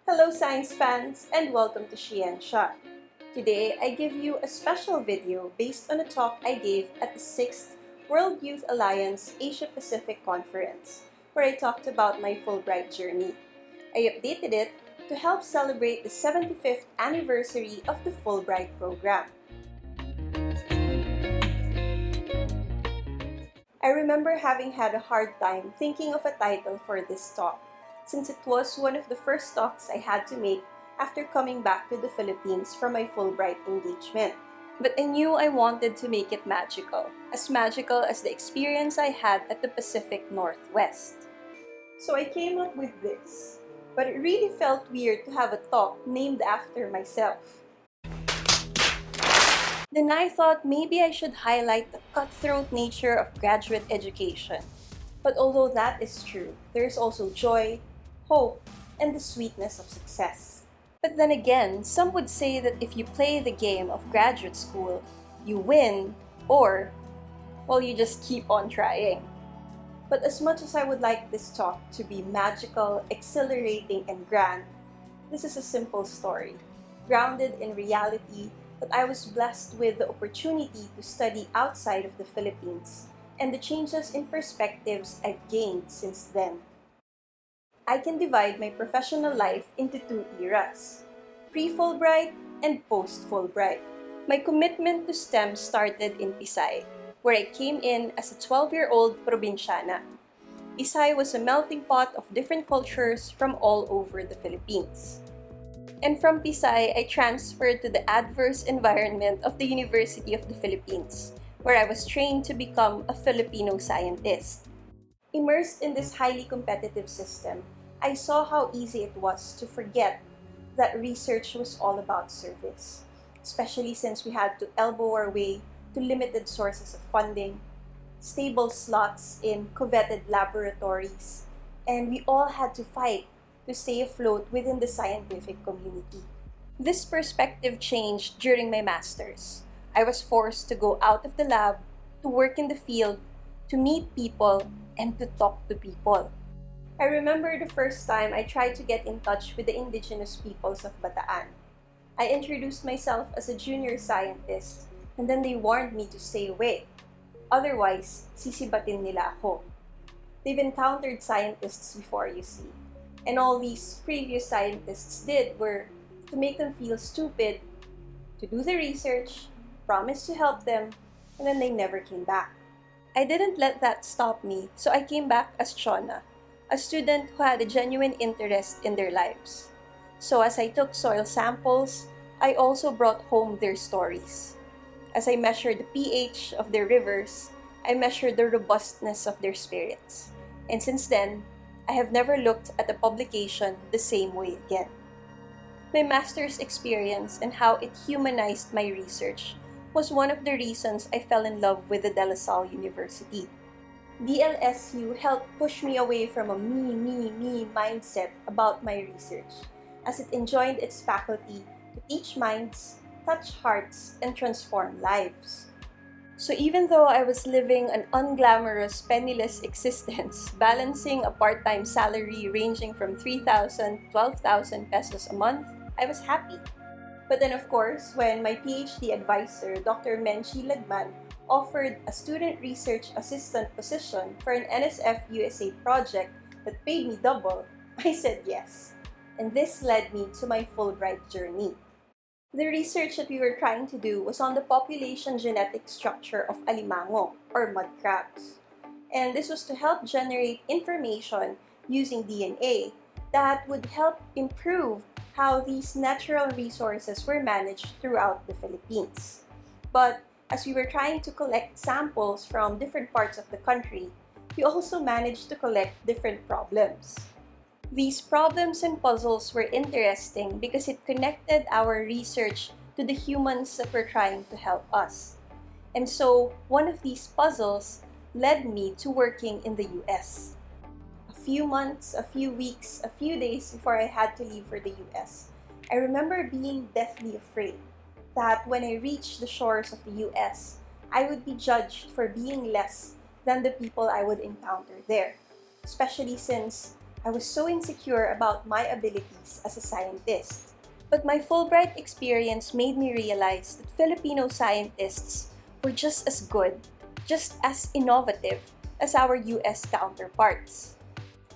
Hello science fans and welcome to SHE-ensya. Today I give you a special video based on a talk I gave at the 6th World Youth Alliance Asia Pacific Conference where I talked about my Fulbright journey. I updated it to help celebrate the 75th anniversary of the Fulbright program. I remember having had a hard time thinking of a title for this talk, since it was one of the first talks I had to make after coming back to the Philippines from my Fulbright engagement. But I knew I wanted to make it magical as the experience I had at the Pacific Northwest. So I came up with this, but it really felt weird to have a talk named after myself. Then I thought maybe I should highlight the cutthroat nature of graduate education. But although that is true, there is also joy, hope, and the sweetness of success. But then again, some would say that if you play the game of graduate school, you win, or, well, you just keep on trying. But as much as I would like this talk to be magical, exhilarating, and grand, this is a simple story, grounded in reality, that I was blessed with the opportunity to study outside of the Philippines and the changes in perspectives I've gained since then. I can divide my professional life into two eras, pre-Fulbright and post-Fulbright. My commitment to STEM started in Pisay, where I came in as a 12-year-old probinsyana. Pisay was a melting pot of different cultures from all over the Philippines. And from Pisay, I transferred to the adverse environment of the University of the Philippines, where I was trained to become a Filipino scientist. Immersed in this highly competitive system, I saw how easy it was to forget that research was all about service, especially since we had to elbow our way to limited sources of funding, stable slots in coveted laboratories, and we all had to fight to stay afloat within the scientific community. This perspective changed during my master's. I was forced to go out of the lab, to work in the field, to meet people, and to talk to people. I remember the first time I tried to get in touch with the indigenous peoples of Bataan. I introduced myself as a junior scientist, and then they warned me to stay away. Otherwise, sisibatin nila ako. They've encountered scientists before, you see. And all these previous scientists did were to make them feel stupid, to do the research, promise to help them, and then they never came back. I didn't let that stop me, so I came back as Chona, a student who had a genuine interest in their lives. So as I took soil samples, I also brought home their stories. As I measured the pH of their rivers, I measured the robustness of their spirits. And since then, I have never looked at a publication the same way again. My master's experience and how it humanized my research was one of the reasons I fell in love with the De La Salle University. DLSU helped push me away from a me mindset about my research, as it enjoined its faculty to teach minds, touch hearts, and transform lives. So even though I was living an unglamorous, penniless existence, balancing a part-time salary ranging from 3,000 to 12,000 pesos a month, I was happy. But then of course, when my PhD advisor, Dr. Menchi Lagman, offered a student research assistant position for an NSF USA project that paid me double, I said yes. And this led me to my Fulbright journey. The research that we were trying to do was on the population genetic structure of alimango, or mud crabs. And this was to help generate information using DNA that would help improve how these natural resources were managed throughout the Philippines. But as we were trying to collect samples from different parts of the country, we also managed to collect different problems. These problems and puzzles were interesting because it connected our research to the humans that were trying to help us. And so, one of these puzzles led me to working in the US. A few months, a few weeks, a few days before I had to leave for the US, I remember being deathly afraid that when I reached the shores of the US, I would be judged for being less than the people I would encounter there, especially since I was so insecure about my abilities as a scientist. But my Fulbright experience made me realize that Filipino scientists were just as good, just as innovative as our US counterparts.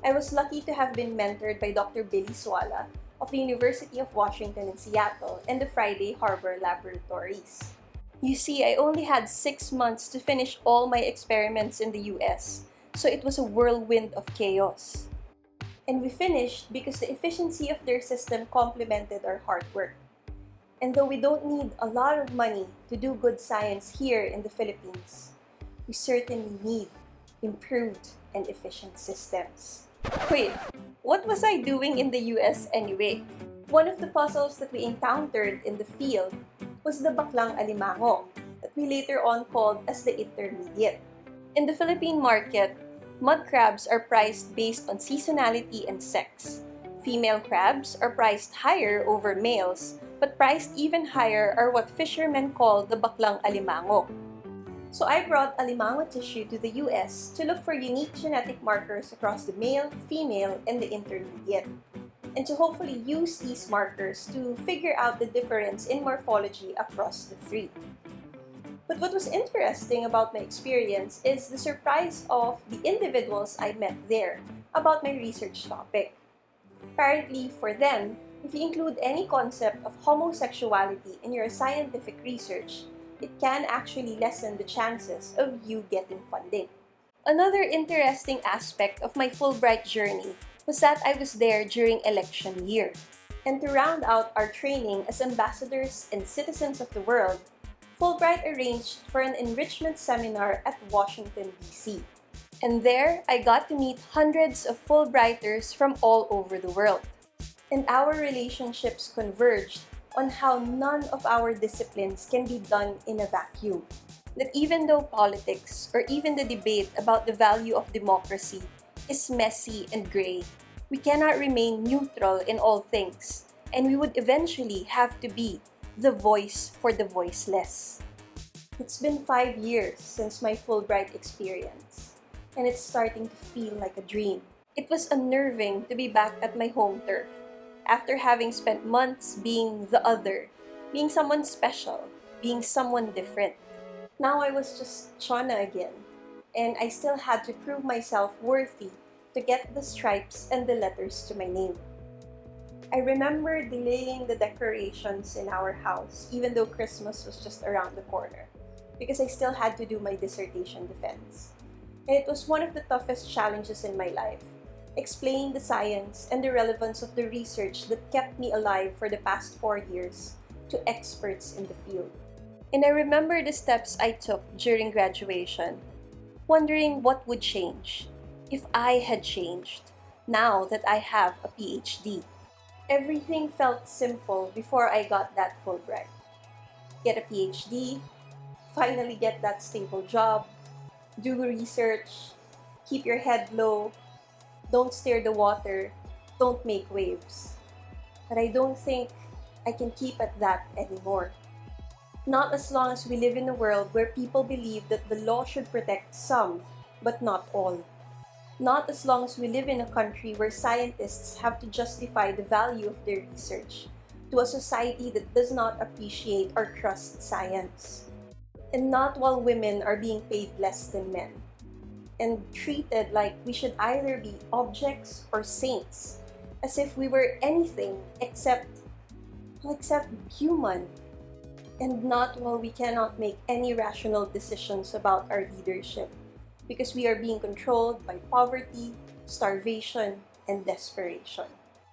I was lucky to have been mentored by Dr. Billy Suala of the University of Washington in Seattle and the Friday Harbor Laboratories. You see, I only had 6 months to finish all my experiments in the US, so it was a whirlwind of chaos. And we finished because the efficiency of their system complemented our hard work. And though we don't need a lot of money to do good science here in the Philippines, we certainly need improved and efficient systems. Wait, what was I doing in the US anyway? One of the puzzles that we encountered in the field was the baklang alimango, that we later on called as the intermediate. In the Philippine market, mud crabs are priced based on seasonality and sex. Female crabs are priced higher over males, but priced even higher are what fishermen call the baklang alimango. So I brought alimango tissue to the US to look for unique genetic markers across the male, female, and the intermediate, and to hopefully use these markers to figure out the difference in morphology across the three. But what was interesting about my experience is the surprise of the individuals I met there about my research topic. Apparently, for them, if you include any concept of homosexuality in your scientific research, it can actually lessen the chances of you getting funding. Another interesting aspect of my Fulbright journey was that I was there during election year. And to round out our training as ambassadors and citizens of the world, Fulbright arranged for an enrichment seminar at Washington, D.C. And there, I got to meet hundreds of Fulbrighters from all over the world. And our relationships converged on how none of our disciplines can be done in a vacuum. That even though politics, or even the debate about the value of democracy, is messy and gray, we cannot remain neutral in all things, and we would eventually have to be the voice for the voiceless. It's been 5 years since my Fulbright experience, and it's starting to feel like a dream. It was unnerving to be back at my home turf, after having spent months being the other, being someone special, being someone different. Now I was just Shauna again, and I still had to prove myself worthy to get the stripes and the letters to my name. I remember delaying the decorations in our house, even though Christmas was just around the corner, because I still had to do my dissertation defense. And it was one of the toughest challenges in my life, explaining the science and the relevance of the research that kept me alive for the past 4 years to experts in the field. And I remember the steps I took during graduation, wondering what would change if I had changed now that I have a PhD. Everything felt simple before I got that Fulbright. Get a PhD, finally get that stable job, do research, keep your head low, don't stir the water, don't make waves. But I don't think I can keep at that anymore. Not as long as we live in a world where people believe that the law should protect some, but not all. Not as long as we live in a country where scientists have to justify the value of their research to a society that does not appreciate or trust science. And not while women are being paid less than men and treated like we should either be objects or saints, as if we were anything except human. And not while we cannot make any rational decisions about our leadership, because we are being controlled by poverty, starvation, and desperation.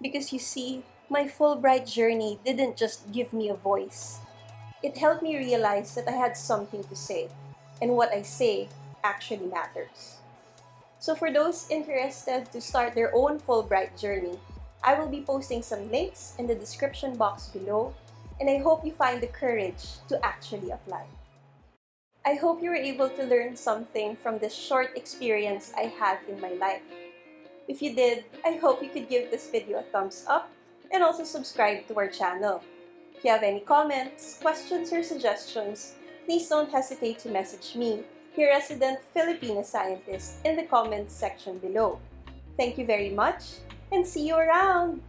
Because you see, my Fulbright journey didn't just give me a voice. It helped me realize that I had something to say, and what I say actually matters. So for those interested to start their own Fulbright journey, I will be posting some links in the description box below, and I hope you find the courage to actually apply. I hope you were able to learn something from this short experience I had in my life. If you did, I hope you could give this video a thumbs up and also subscribe to our channel. If you have any comments, questions, or suggestions, please don't hesitate to message me, your resident Filipina scientist, in the comments section below. Thank you very much, and see you around!